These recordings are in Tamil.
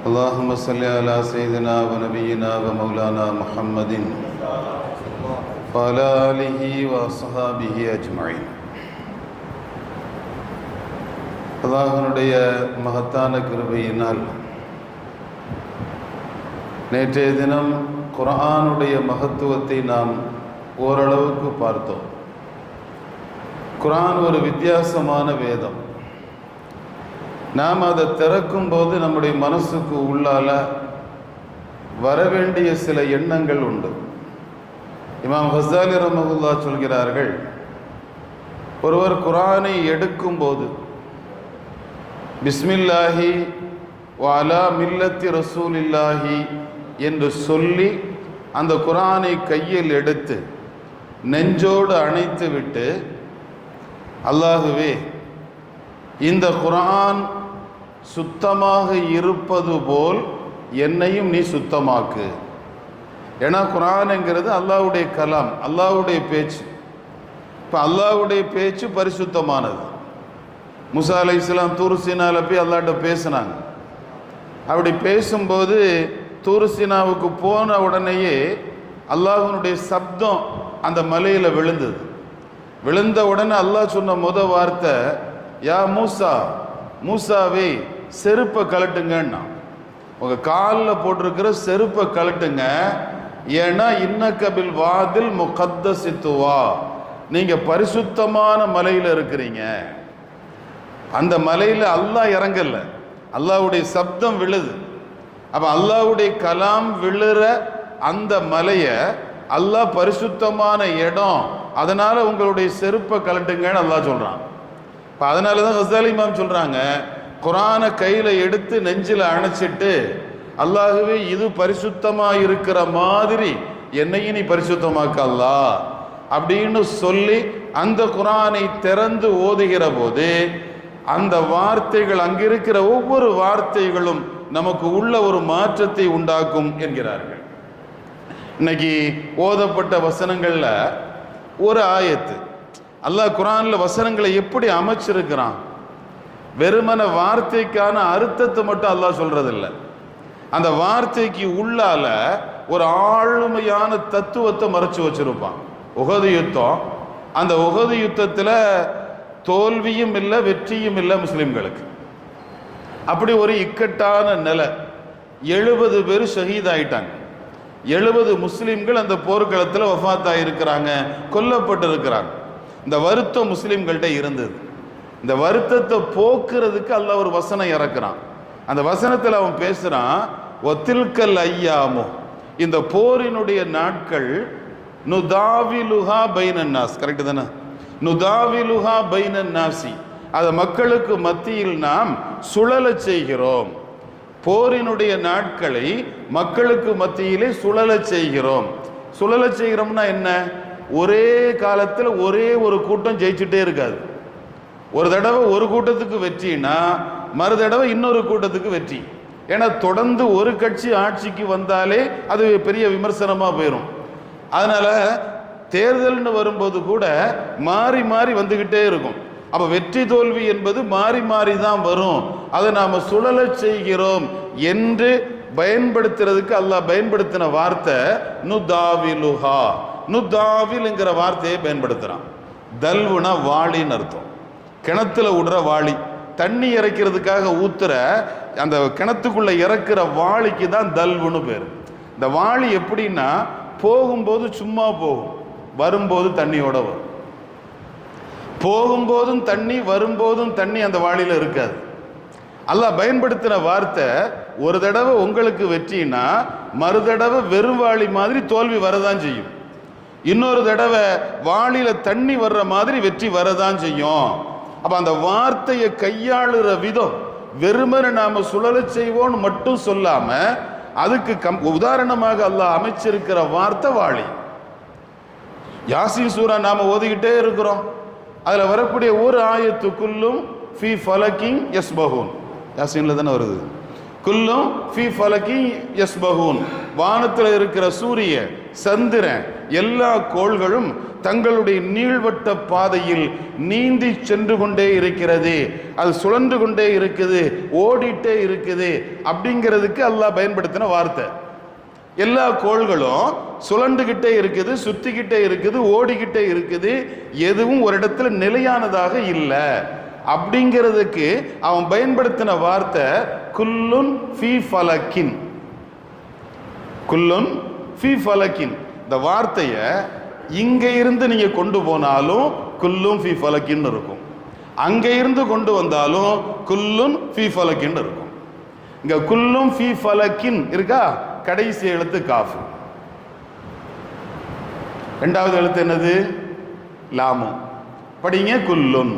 اللهم صل على سيدنا ونبينا ومولانا محمد وعلى آله وصحابه أجمعين. அல்லாஹ்வுடைய மகத்தான கிருபையினால் நேற்றைய தினம் குர்ஆனுடைய மகத்துவத்தை நாம் ஓரளவுக்கு பார்த்தோம். குர்ஆன் ஒரு வித்தியாசமான வேதம். நாம் அதை திறக்கும் போது நம்முடைய மனசுக்கு உள்ளால வரவேண்டிய சில எண்ணங்கள் உண்டு. இமாம் ஹஸ்ஸாலி ரஹ்மத்துல்லாஹ் சொல்கிறார்கள், ஒருவர் குர்ஆனை எடுக்கும்போது பிஸ்மில்லாஹி வ அலா மில்லத்தி ரசூலில்லாஹி என்று சொல்லி அந்த குர்ஆனை கையில் எடுத்து நெஞ்சோடு அணைத்து விட்டு, அல்லாஹுவே, இந்த குர்ஆன் சுத்தமாக இருப்பது போல் என்னையும் நீ சுத்தமாக்கு. ஏன்னா குர்ஆன்ங்கிறது அல்லாஹ்வுடைய கலாம், அல்லாஹ்வுடைய பேச்சு. இப்போ அல்லாஹ்வுடைய பேச்சு பரிசுத்தமானது. மூசா அலைஹிஸ்ஸலாம் தூர் சீனால போய் அல்லாஹ்ட்ட பேசினாங்க. அப்படி பேசும்போது தூர் சீனாவுக்கு போன உடனேயே அல்லாஹ்வுடைய சப்தம் அந்த மலையில் விழுந்தது. விழுந்த உடனே அல்லாஹ் சொன்ன வார்த்தை, யா மூசா, மூசாவே செருப்பை கழட்டுங்கன்னா, உங்கள் காலில் போட்டிருக்கிற செருப்பை கழட்டுங்க. ஏன்னா இன்னக்கபில் வாதில் முகத்தசித்துவா, நீங்கள் பரிசுத்தமான மலையில் இருக்கிறீங்க. அந்த மலையில் அல்லாஹ் இறங்கல, அல்லாஹ்வுடைய சப்தம் விழுது. அப்போ அல்லாஹ்வுடைய கலாம் விழுற அந்த மலையை அல்லாஹ் பரிசுத்தமான இடம், அதனால உங்களுடைய செருப்பை கழட்டுங்கன்னு அல்லாஹ் சொல்கிறான். இப்போ அதனால தான் ஹஸ்ஸாலி இமாம் சொல்கிறாங்க, குர்ஆனை கையில் எடுத்து நெஞ்சில் அணைச்சிட்டு, அல்லாஹுவே இது பரிசுத்தமாக இருக்கிற மாதிரி என்னையும் நீ பரிசுத்தமாக்க அல்லாஹ் அப்படின்னு சொல்லி அந்த குர்ஆனை திறந்து ஓதுகிற போது அந்த வார்த்தைகள், அங்கிருக்கிற ஒவ்வொரு வார்த்தைகளும் நமக்கு உள்ள ஒரு மாற்றத்தை உண்டாக்கும் என்கிறார்கள். இன்னைக்கு ஓதப்பட்ட வசனங்கள்ல ஒரு ஆயத்து, அல்லாஹ் குர்ஆன்ல வசனங்களை எப்படி அமைச்சிருக்கிறான், வெறுமன வார்த்தைக்கான அர்த்தத்தை மட்டும் அல்லாஹ் சொல்றதில்லை, அந்த வார்த்தைக்கு உள்ளால ஒரு ஆளுமையான தத்துவத்தை மறைச்சு வச்சிருப்பான். உஹது யுத்தம், அந்த உஹது யுத்தத்தில் தோல்வியும் இல்லை வெற்றியும் இல்லை முஸ்லிம்களுக்கு. அப்படி ஒரு இக்கட்டான நிலை. 70 பேர் ஷஹீத் ஆயிட்டாங்க. 70 முஸ்லிம்கள் அந்த போர்க்களத்தில் வஃபாத் ஆகியிருக்கிறாங்க, கொல்லப்பட்டு இருக்கிறாங்க. இந்த வருத்தம் முஸ்லிம்கள்ட்ட இருந்தது. இந்த வருத்தத்தை போக்குறதுக்கு அல்லாஹ் ஒரு வசனம் இறக்குறான். அந்த வசனத்தில் அவன் பேசுகிறான், ஒத்தில்கல் ஐயாமோ, இந்த போரினுடைய நாட்கள், நுதாவிலுஹா பைனன்னாஸ், கரெக்டு தானே, நுதாவிலுஹா பைனன்னாசி, அதை மக்களுக்கு மத்தியில் நாம் சுழலச் செய்கிறோம். போரினுடைய நாட்களை மக்களுக்கு மத்தியிலே சுழலச் செய்கிறோம். சுழலச் செய்கிறோம்னா என்ன, ஒரே காலத்தில் ஒரே ஒரு கூட்டம் ஜெயிச்சுட்டே இருக்காது. ஒரு தடவை ஒரு கூட்டத்துக்கு வெற்றினா மறு தடவை இன்னொரு கூட்டத்துக்கு வெற்றி. ஏன்னா தொடர்ந்து ஒரு கட்சி ஆட்சிக்கு வந்தாலே அது பெரிய விமர்சனமாக போயிடும். அதனால தேர்தல்னு வரும்போது கூட மாறி மாறி வந்துக்கிட்டே இருக்கும். அப்போ வெற்றி தோல்வி என்பது மாறி மாறி தான் வரும். அதை நாம் சுழலச் செய்கிறோம் என்று பயன்படுத்துறதுக்கு அல்லாஹ் பயன்படுத்தின வார்த்தை நுதாவிலுஹா. நுதாவில்ங்கிற வார்த்தையை பயன்படுத்துகிறான். தல்வுனா வாளின்னு அர்த்தம். கிணத்துல விடுற வாளி, தண்ணி இறைக்கிறதுக்காக ஊத்துற அந்த கிணத்துக்குள்ள இறக்குற வாளிக்கு தான் தல்வுன்னு பேர். இந்த வாளி எப்படின்னா, போகும்போது சும்மா போகும், வரும்போது தண்ணியோட வரும். போகும்போதும் தண்ணி, வரும்போதும் தண்ணி அந்த வாளியில் இருக்காது. அல்லாஹ் பயன்படுத்தின வார்த்தை, ஒரு தடவை உங்களுக்கு வெற்றினா மறு தடவை வெறும் வாளி மாதிரி தோல்வி வரதான் செய்யும். இன்னொரு தடவை வாளியில தண்ணி வர்ற மாதிரி வெற்றி வரதான் செய்யும். அப்ப அந்த வார்த்தையை கையாளுற விதம், வெறுமனே நாம சுழலச் செய்வோன்னு மட்டும் சொல்லாம அதுக்கு உதாரணமாக அல்லாஹ் அமைச்சிருக்கிற வார்த்தை வாளி. யாசீன் சூரா நாம ஓதிக்கிட்டே இருக்கிறோம். அதுல வரக்கூடிய ஒரு ஆயத்துக்குள்ளும் ஃபீ ஃபலகின் யஸ்பஹூன், யாசீன்ல தானே வருது, குல்லும் ஃபீ ஃபலகின் யஸ்பஹூன், வானத்தில் இருக்கிற சூரிய சந்திரன் எல்லா கோள்களும் தங்களுடைய நீள்வட்ட பாதையில் நீந்தி சென்று கொண்டே இருக்கிறது, அது சுழன்று கொண்டே இருக்குது, ஓடிட்டே இருக்குது அப்படிங்கிறதுக்கு அல்லாஹ் பயன்படுத்தின வார்த்தை. எல்லா கோள்களும் சுழண்டுகிட்டே இருக்குது, சுத்திக்கிட்டே இருக்குது, ஓடிக்கிட்டே இருக்குது, எதுவும் ஒரு இடத்துல நிலையானதாக இல்லை அப்படிங்கிறதுக்கு அவன் பயன்படுத்தின வார்த்தை குல்லுன் ஃபீ ஃபலக்கின். குல்லுன் ஃபீ ஃபலக்கின். இந்த வார்த்தையை இங்க இருந்து நீங்க கொண்டு போனாலும் குல்லும் ஃபீ ஃபலக்கின் இருக்கும், அங்க இருந்து கொண்டு வந்தாலும் குல்லுன் ஃபீ ஃபலக்கின் இருக்கும். இங்க குல்லும் ஃபீ ஃபலக்கின் இருக்கா, கடைசி எழுத்து காஃபு, இரண்டாவது எழுத்து என்னது லாமு, படிங்க குல்லுன்.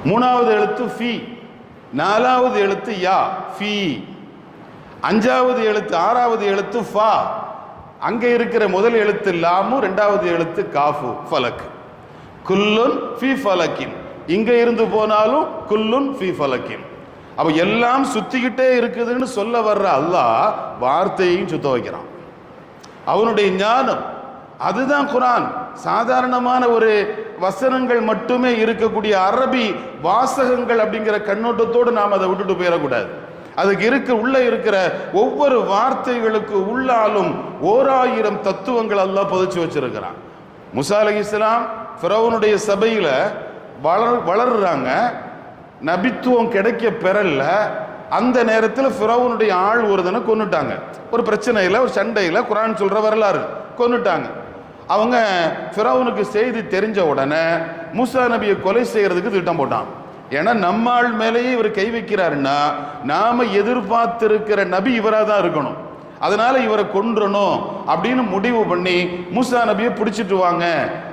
மூணாவது எழுத்து ஃபீ, நாலாவது எழுத்து யா ஃபீ, அஞ்சாவது எழுத்து ஆறாவது எழுத்து ஃபா, அங்க இருக்கிற முதல் எழுத்து லாமு, இரண்டாவது எழுத்து காஃபு ஃபலக். குல்லுன் ஃபீ ஃபலக்கின், இங்க இருந்து போனாலும் குல்லுன் ஃபீ ஃபலக்கின். அப்ப எல்லாம் சுத்திக்கிட்டே இருக்குதுன்னு சொல்ல வர்ற அல்லாஹ் வார்த்தையையும் சுத்த வைக்கிறான். அவனுடைய ஞானம் அதுதான் குர்ஆன். சாதாரணமான ஒரு வசனங்கள் மட்டுமே இருக்கக்கூடிய அரபி வாசகங்கள் அப்படிங்கிற கண்ணோட்டத்தோடு நாம் அதை விட்டுட்டு போயிடக்கூடாது. அதுக்கு உள்ள இருக்கிற ஒவ்வொரு வார்த்தைகளுக்கு உள்ளாலும் 1000 தத்துவங்கள் அல்லாஹ் புதைச்சு வச்சிருக்கிறான். மூசா அலைஹிஸ்ஸலாம் ஃபிரௌனுடைய சபையில வளர்றாங்க, நபித்துவம் கிடைக்க பெறல. அந்த நேரத்தில் ஃபிரௌனுடைய ஆள் ஒருதனை கொன்னுட்டாங்க. ஒரு பிரச்சனையில், ஒரு சண்டையில், குர்ஆன் சொல்ற வரலாறு, கொன்னுட்டாங்க. அவங்க ஃபிரௌனுக்கு செய்தி தெரிஞ்ச உடனே மூசா நபியை கொலை செய்யறதுக்கு திட்டம் போட்டான். ஏன்னா நம்ம ஆள் மேலேயே இவர் கை வைக்கிறாருன்னா நாம எதிர்பார்த்திருக்கிற நபி இவராக தான் இருக்கணும், அதனால இவரை கொன்றணும் அப்படின்னு முடிவு பண்ணி மூசா நபியை பிடிச்சிட்டு வாங்க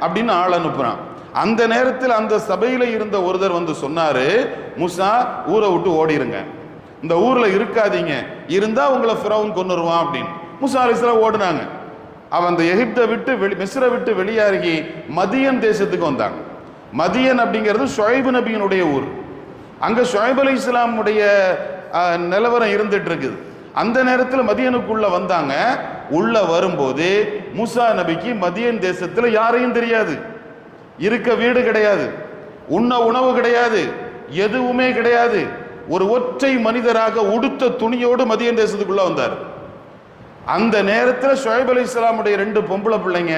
அப்படின்னு ஆள் அனுப்புறான். அந்த நேரத்தில் அந்த சபையில இருந்த ஒருத்தர் வந்து சொன்னாரு, மூசா ஊரை விட்டு ஓடிருங்க, இந்த ஊர்ல இருக்காதீங்க, இருந்தா உங்களை ஃபிரௌன் கொன்னுருவான் அப்படின்னு. மூசா அலைஹிஸ்ஸலாம் ஓடுனாங்க. அவன் அந்த எகிப்தை விட்டு மிஸ்ரை விட்டு வெளியாகி மதியன் தேசத்துக்கு வந்தாங்க. மதியன் அப்படிங்கிறது ஷுஐப் நபியினுடைய ஊர். அங்க ஷுஐப் அலைஹிஸ்ஸலாமுடைய நிலவரம் இருந்துட்டு இருக்குது. அந்த நேரத்தில் மதியனுக்குள்ள வந்தாங்க. உள்ள வரும்போது மூசா நபிக்கு மதியன் தேசத்துல யாரையும் தெரியாது, இருக்க வீடு கிடையாது, உண்ண உணவு கிடையாது, எதுவுமே கிடையாது. ஒரு ஒற்றை மனிதராக உடுத்த துணியோடு மதியன் தேசத்துக்குள்ள வந்தார். அந்த நேரத்தில் ஷுஐப் அலைஹிஸ்ஸலாமுடைய 2 பொம்பளை பிள்ளைங்க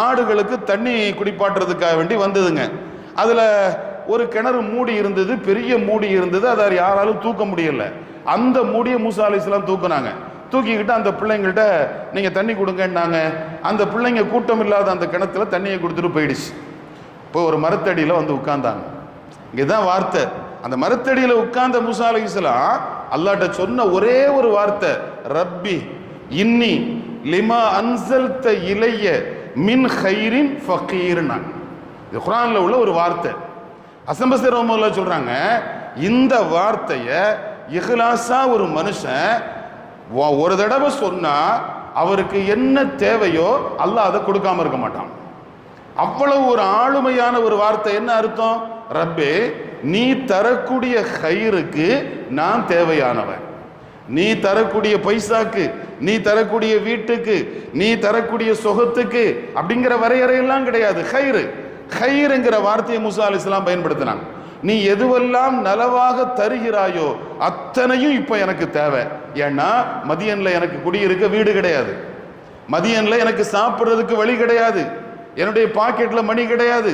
ஆடுகளுக்கு தண்ணி குடிப்பாட்டுறதுக்காக வேண்டி வந்ததுங்க. அதுல ஒரு கிணறு மூடி இருந்தது, பெரிய மூடி இருந்தது, அதை யாராலும் தூக்க முடியல. அந்த மூடியை மூசா அலைஹிஸ்ஸலாம் தூக்குனாங்க. தூக்கிக்கிட்டு அந்த பிள்ளைங்கள்ட்ட நீங்க தண்ணி கொடுங்கன்னாங்க. அந்த பிள்ளைங்க கூட்டம் இல்லாத அந்த கிணத்துல தண்ணியை கொடுத்துட்டு போயிடுச்சு. இப்போ ஒரு மரத்தடியில வந்து உட்கார்ந்தாங்க. இங்கதான் வார்த்தை. அந்த மரத்தடியில உட்கார்ந்த மூசா அலைஹிஸ்ஸலாம் அல்லாஹ்ட்ட சொன்ன ஒரே ஒரு வார்த்தை, ரப்பி இன்னி லிமா அன்சல்த இலைய மின் ஹைரின் ஃபகீர்னா. இது குர்ஆன்ல உள்ள ஒரு வார்த்தை. ஹசன் பஸ்ரி ரஹ்மத்துல்லாஹி சொல்றாங்க, இந்த வார்த்தையை இஹ்லாஸா ஒரு மனுஷன் ஒரு தடவை சொன்னா அவருக்கு என்ன தேவையோ அல்லாஹ் அதை கொடுக்காம இருக்க மாட்டான். அவ்வளவு ஒரு ஆளுமையான ஒரு வார்த்தை. என்ன அர்த்தம்? ரப்பே, நீ தரக்கூடிய ஹைருக்கு நான் தேவையானவன், நீ தரக்கூடிய பைசாக்கு, நீ தரக்கூடிய வீட்டுக்கு, நீ தரக்கூடிய சொகத்துக்கு அப்படிங்கிற வரையறையெல்லாம் கிடையாது. ஹைரு, ஹைருங்கிற வார்த்தையை மூசா அலைஹிஸ்ஸலாம் பயன்படுத்தினாங்க. நீ எதுவெல்லாம் நலவாக தருகிறாயோ அத்தனையும் இப்ப எனக்கு தேவை. ஏன்னா மதியன்ல எனக்கு குடியிருக்க வீடு கிடையாது, மதியன்ல எனக்கு சாப்பிட்றதுக்கு வழி கிடையாது, என்னுடைய பாக்கெட்ல மணி கிடையாது,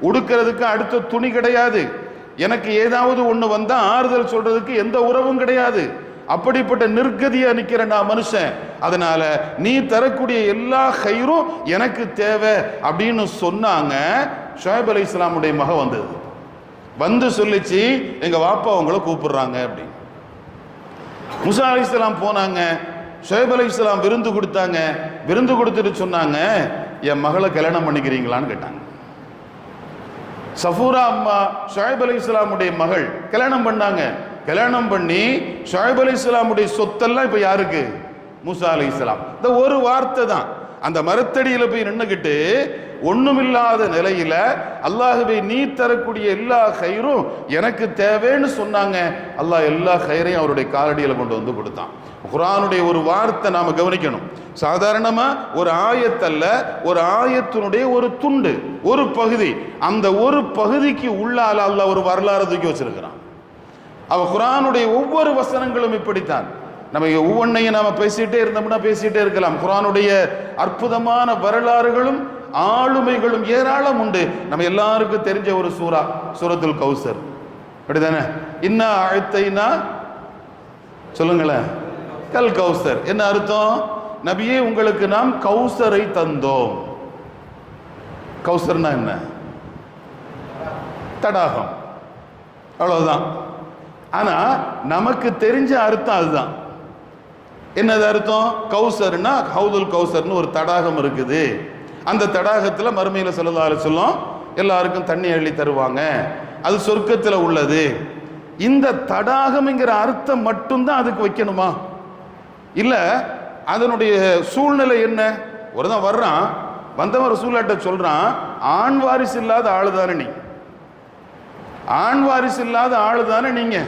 உடுக்கிறதுக்கு அடுத்த துணி கிடையாது, எனக்கு ஏதாவது ஒண்ணு வந்தா ஆறுதல் சொல்றதுக்கு எந்த உறவும் கிடையாது. அப்படிப்பட்ட நிர்கதியா நிக்கிற நான் மனுஷன். அதனால நீ தரக்கூடிய எல்லா ஹைரும் எனக்கு தேவை அப்படின்னு சொன்னாங்க. ஷுஐப் அலைஹிஸ்ஸலாமுடைய மக வந்தது, வந்து சொல்லிச்சு, எங்க வாப்பா உங்களை கூப்பிடுறாங்க அப்படின்னு. மூசா அலைஹிஸ்ஸலாம் போனாங்க. ஷுஐப் அலைஹிஸ்ஸலாம் விருந்து கொடுத்தாங்க. விருந்து கொடுத்துட்டு சொன்னாங்க, என் மகளை கல்யாணம் பண்ணிக்கிறீங்களான்னு கேட்டாங்க. சஃபூரா அம்மா ஷுஐப் அலைஹிஸ்ஸலாமுடைய மகள் கல்யாணம் பண்ணாங்க. கல்யாணம் பண்ணி ஷுஐப் அலைஹிஸ்ஸலாமுடைய சொத்தெல்லாம் இப்ப யாருக்கு? மூசா அலைஹிஸ்ஸலாம். இந்த ஒரு வார்த்தை தான். அந்த மரத்தடியில போய் நின்னுக்கிட்டு ஒண்ணுமில்லாத நிலையில அல்லாஹ்வே நீ தரக்கூடிய எல்லா கயிறும் எனக்கு தேவைன்னு சொன்னாங்க. அல்லாஹ் எல்லா கயிறையும் அவருடைய காலடியில் கொண்டு வந்து கொடுத்தான். குர்ஆனுடைய ஒரு வார்த்தை நாம கவனிக்கணும். சாதாரணமா ஒரு ஆயத்தல்ல, ஒரு ஆயத்தினுடைய ஒரு துண்டு, ஒரு பகுதி. அந்த ஒரு பகுதிக்கு உள்ளால அல்லாஹ் ஒரு வரலாறு தூக்கி வச்சிருக்கிறான். அவ குர்ஆனுடைய ஒவ்வொரு வசனங்களும் இப்படித்தான். நம்ம ஒவ்வொன்றையும் நாம பேசிட்டே இருந்தோம்னா பேசிட்டே இருக்கலாம். குர்ஆனுடைய அற்புதமான வரலாறுகளும் ஆளுமைகளும் ஏராளம் உண்டு. நம்ம எல்லாருக்கும் தெரிஞ்ச ஒரு சூரா சூரத்துல் கௌசர், அப்படிதானே? இன்னா அழைத்தைனா சொல்லுங்களேன். கல் கௌசர் என்ன அர்த்தம்? நபியே உங்களுக்கு நாம் கௌசரை தந்தோம். கௌசர்னா என்ன? தடாகம், அவ்வளவுதான். ஆனா நமக்கு தெரிஞ்ச அர்த்தம் அதுதான். என்னது அர்த்தம்? கௌசர்னா ஹவுதுல் கௌசர்னு ஒரு தடாகம் இருக்குது. அந்த தடாகத்துல மறுமையில ஸல்லல்லாஹு அலைஹி வஸல்லம் எல்லாருக்கும் தண்ணி அள்ளி தருவாங்க. அது சொர்க்கத்துல உள்ளது. இந்த தடாகம்ங்கிற அர்த்தம் மட்டும்தான் அதுக்கு வைக்கணுமா? இல்ல அதனுடைய சூழ்நிலை என்ன? ஒருதான் வர்றான், வந்தவன் ரசூலுல்லாஹ்ட்ட சொல்றான், ஆண் வாரிசு இல்லாத ஆளுதானே நீ, ஆண் வாரிசு இல்லாத ஆளுதானே நீங்க.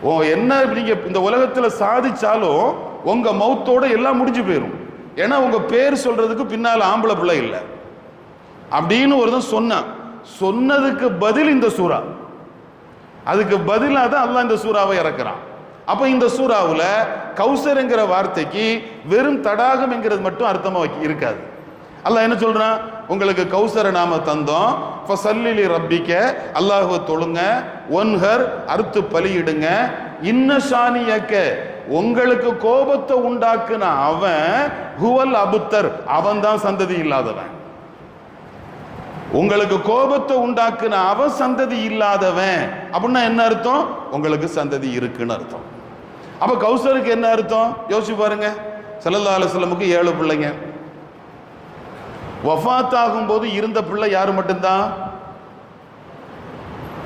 ஓ என்ன நீங்க இந்த உலகத்துல சாதிச்சாலும் உங்க மௌத்தோட எல்லாம் முடிஞ்சு போயிடும். ஏன்னா உங்க பேர் சொல்றதுக்கு பின்னால ஆம்பளை பிள்ளை இல்லை அப்படின்னு ஒருதான் சொன்னான். சொன்னதுக்கு பதில் இந்த சூறா, அதுக்கு பதிலாக தான் அல்லாஹ் இந்த சூறாவை இறக்குறான். அப்ப இந்த சூறாவுல கௌசர்ங்கிற வார்த்தைக்கு வெறும் தடாகம் என்கிறது மட்டும் அர்த்தமா இருக்காது. அல்லாஹ் என்ன சொல்றான்? உங்களுக்கு கௌசரை நாம தந்தோம். ஃபஸல்லி ரப்பிக்க, அல்லாஹ்வை தொழுங்க, ஒன்ஹர் அறுத்து பலியிடுங்க, இன்ன ஷானியக்க, உங்களுக்கு கோபத்தை உண்டாக்குன அவன் ஹுவல் அபுத்தர், அவன் தான் சந்ததி இல்லாதவன். உங்களுக்கு கோபத்தை உண்டாக்குன அவன் சந்ததி இல்லாதவன் அப்படின்னா என்ன அர்த்தம்? உங்களுக்கு சந்ததி இருக்குன்னு அர்த்தம். அப்ப கௌசருக்கு என்ன அர்த்தம்? யோசிச்சு பாருங்க. ஸல்லல்லாஹு அலைஹி வஸல்லமுக்கு 7 பிள்ளைங்க. வஃபாத் ஆகும்போது இருந்த பிள்ளை யாரு மட்டும்தான்?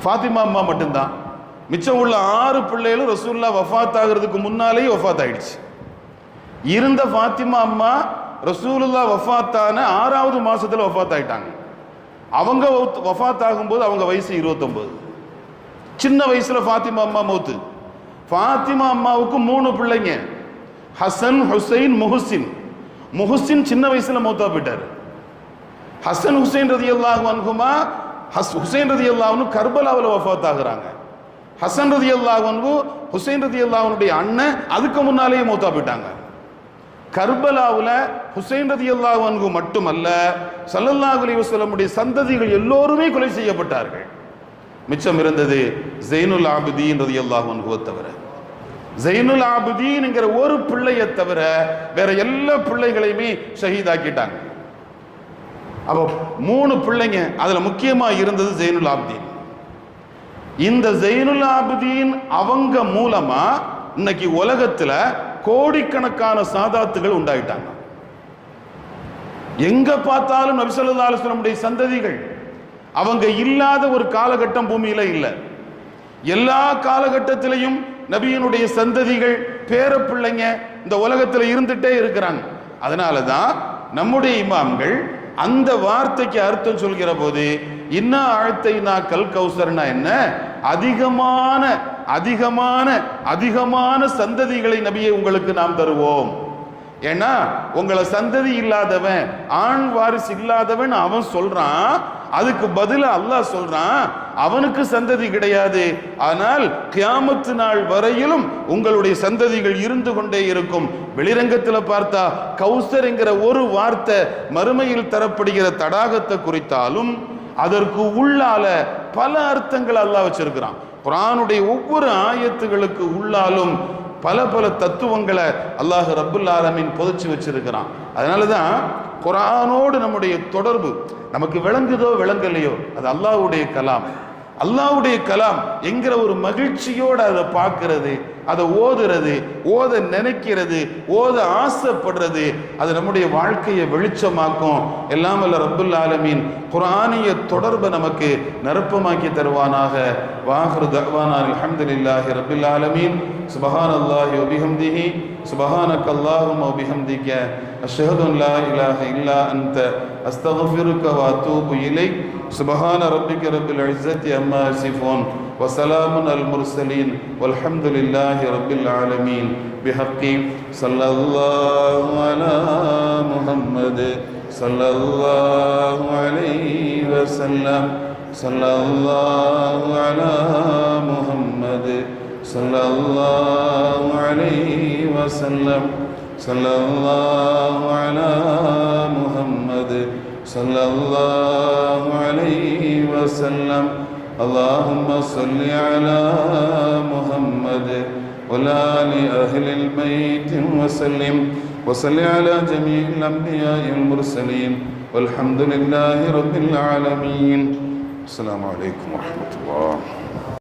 ஃபாத்திமா அம்மா மட்டும்தான். மிச்சம் உள்ள 6 பிள்ளைகளும் ரசூலுல்லாஹ் வஃபாத் ஆகிறதுக்கு முன்னாலேயே வஃபாத் ஆயிடுச்சு. இருந்த ஃபாத்திமா அம்மா ரசூலுல்லாஹ் வஃபாத்தான 6வது மாசத்துல வஃபாத் ஆயிட்டாங்க. அவங்க வஃபாத் ஆகும்போது அவங்க வயசு 29. சின்ன வயசுல ஃபாத்திமா அம்மா மௌத்து. ஃபாத்திமா அம்மாவுக்கு 3 பிள்ளைங்க, ஹசன், ஹுசைன், முஹ்சின். முஹ்சின் சின்ன வயசுல மௌத்தா போயிட்டாரு. ஹசன் ஹுசைன் ரலியல்லாஹு அன்ஹுமா, ஹுசைன் ரலியல்லாஹு அன்ஹு கர்பலாவில் வஃபாத் ஆகுறாங்க. ஹசன் ரலியல்லாஹு அன்ஹு ஹுசைன் ரலியல்லாஹு அன்ஹுடைய அண்ணன் அதுக்கு முன்னாலேயே மௌத்தா போயிட்டாங்க. கர்பலாவில் ஹுசைன் ரலியல்லாஹு அன்ஹு மட்டுமல்ல, ஸல்லல்லாஹு அலைஹி வஸல்லமுடைய சந்ததிகள் எல்லோருமே கொலை செய்யப்பட்டார்கள். மிச்சம் இருந்தது ஸைனுல் ஆபிதீன் ரலியல்லாஹு அன்ஹுவை தவிர. ஸைனுல் ஆபிதீன்ங்கிற ஒரு பிள்ளையை தவிர வேற எல்லா பிள்ளைகளையுமே ஷஹீதாக்கிட்டாங்க. அப்போ 3 பிள்ளைங்க, அதுல முக்கியமா இருந்தது ஸைனுல் ஆபிதீன். இந்த ஸைனுல் ஆபிதீன் அவங்க மூலமா இன்னைக்கு உலகத்துல கோடிக்கணக்கான சாதாத்துகள் உண்டாயிட்டாங்க. எங்க பார்த்தாலும் நபி ஸல்லல்லாஹு அலைஹி வஸல்லம் சந்ததிகள். அவங்க இல்லாத ஒரு காலகட்டம் பூமியில இல்லை. எல்லா காலகட்டத்திலையும் நபியினுடைய சந்ததிகள், பேர பிள்ளைங்க இந்த உலகத்துல இருந்துட்டே இருக்கிறாங்க. அதனாலதான் நம்முடைய இமாம்கள் அந்த வார்த்தைக்கு அர்த்தம் சொல்கிற போது இன்னா அழைத்தைனா கல் கௌசர்னா என்ன? அதிகமான அதிகமான அதிகமான சந்ததிகளை நபியை உங்களுக்கு நாம் தருவோம். ஏன்னா உங்களை சந்ததி இல்லாதவன், ஆண் வாரிசு இல்லாதவன் அவன் சொல்றான். அதுக்கு பதிலா அல்லாஹ் சொல்றான் அவனுக்கு சந்ததி கிடையாது, ஆனால் கியாமத்து நாள் வரையிலும் உங்களுடைய சந்ததிகள் இருந்து கொண்டே இருக்கும். வெளிரங்கத்தில் பார்த்தா கௌசர் என்கிற ஒரு வார்த்தை மறுமையில் தரப்படுகிற தடாகத்தை குறித்தாலும் அதற்கு உள்ளால பல அர்த்தங்கள் அல்லாஹ் வச்சிருக்கிறான். குர்ஆனுடைய ஒவ்வொரு ஆயத்துகளுக்கு உள்ளாலும் பல பல தத்துவங்களை அல்லாஹ் ரப்புல் ஆலமீன் புதைச்சு வச்சிருக்கிறான். அதனாலதான் குர்ஆனோடு நம்முடைய தொடர்பு நமக்கு விளங்குதோ விளங்கலையோ அது அல்லாஹ்வுடைய கலாம். அல்லாஹ்வுடைய கலாம் என்கிற ஒரு மகிழ்ச்சியோடு அதை பார்க்கிறது, அதை ஓதுறது, ஓத நினைக்கிறது, ஓத ஆசைப்படுறது, அது நம்முடைய வாழ்க்கையை வெளிச்சமாக்கும். எல்லாம் வல்ல ரப்புல் ஆலமீன் குர்ஆனிய தொடர்பை நமக்கு நிரப்பமாக்கி தருவானாக. وآخر دعوانا الحمد لله رب العالمين. سبحان الله وبحمده سبحانك اللهم وبحمدك أشهد أن لا إله إلا أنت أستغفرك وأتوب إليك. سبحان ربك رب العزة عما يصفون وسلام على المرسلين والحمد لله رب العالمين. بحق صلى الله على محمد صلى الله عليه وسلم. صلى الله على محمد صلى الله عليه وسلم. صلى الله على محمد صلى الله عليه وسلم. اللهم صل على محمد وعلى آل أهل البيت وسلم. وصل على جميع الأنبياء والمرسلين والحمد لله رب العالمين. السلام عليكم ورحمة الله.